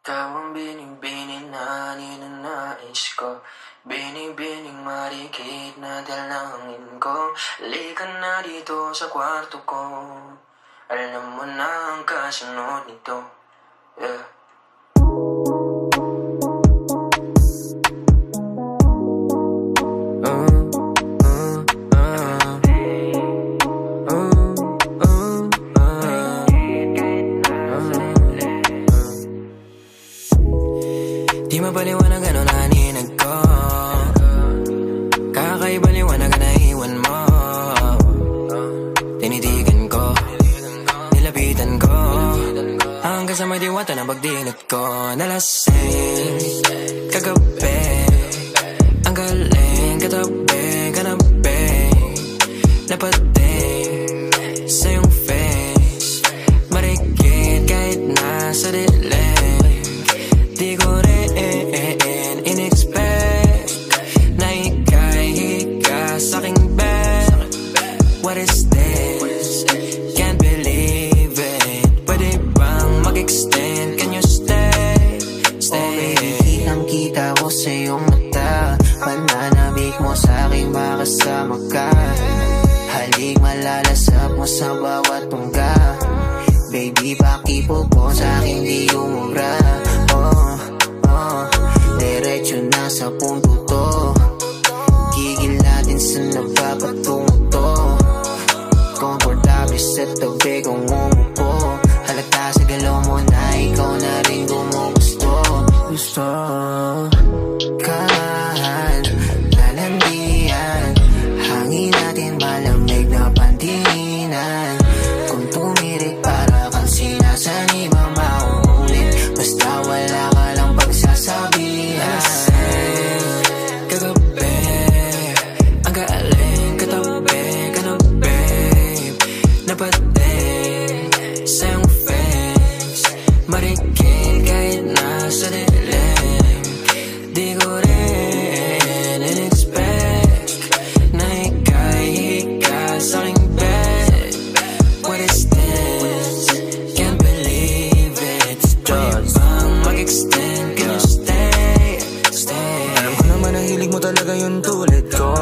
Ikaw ang binibining na ninanais ko. Binibining marikit na dalangin ko. Halika na dito sa kwarto ko. Alam mo na ang kasunod nito. Yeah. Di mapaliwanag ano naninag ko. Kakaibaliwanag na iwan mo. Tinitigan ko, nilapitan ko, hanggang sa may diwata na pagdilat ko. Nalasing kagabi, ang galing katabi, kanabi, napating sa iyong face. Marikit kahit nasa dilim. Di ko rin in-expect na ika'y hika sa'king bed. What is this? Can't believe it. Pwede bang mag-extend? Can you stay? Stay. Oh baby, kitang-kita ko sa iyong mata. Pananabik mo sa'king makasama ka. Halik malalasap mo sa bawat tungga. Baby, pakipog mo sa'king di umubra. Diretso na sa punto to. Gigil natin sa napapatungo to. Komportable sa tabi kong umupo. Halata sa galaw mo na ikaw na rin gumugusto. Gusto kahan, lalandian. Hangin natin malamig na pandinan. Kung tumirik para kang sinasanibang mauulit. Basta wala ka lang pagsasabihan. Kagabi, ang galing katabi, kanabi, napating sa iyong face. Marikit kahit nasa dilim. Di ko rin in-expect na ika'y hika sa'king bed. What is this? Can't believe it. Pwede bang mag-extend? Can you stay? Stay. Alam ko naman ang hilig mo talaga yung tulad ko.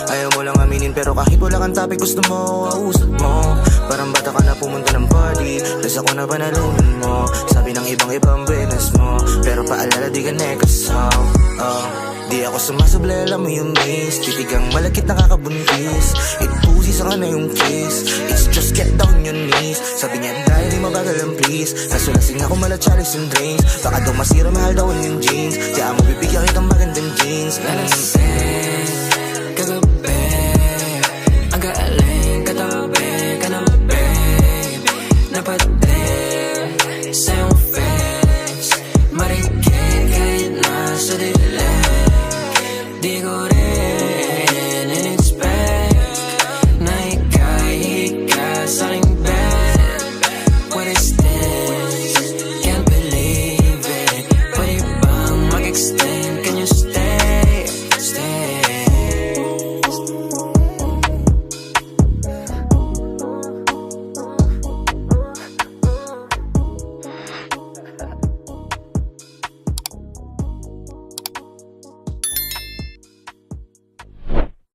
Ayaw mo lang aminin pero kahit wala kang topic gusto mo, ausap mo. Parang bata ka na pumunta ng party, tas ako na panalunan mo. Sabi ng ibang business mo, pero paalala di ka nekasaw. Di ako sumasablay, alam mo yung miss. Titigang malakit nakakabuntis. Itusi sa na yung kiss. It's just get down your knees. Sabi niya dahil di mabagal ang please. Nasulasing ako mala chalice and drinks. Baka daw masira mahal daw yung jeans. Kaya mo bibigyan kitang magandang jeans. Nalasing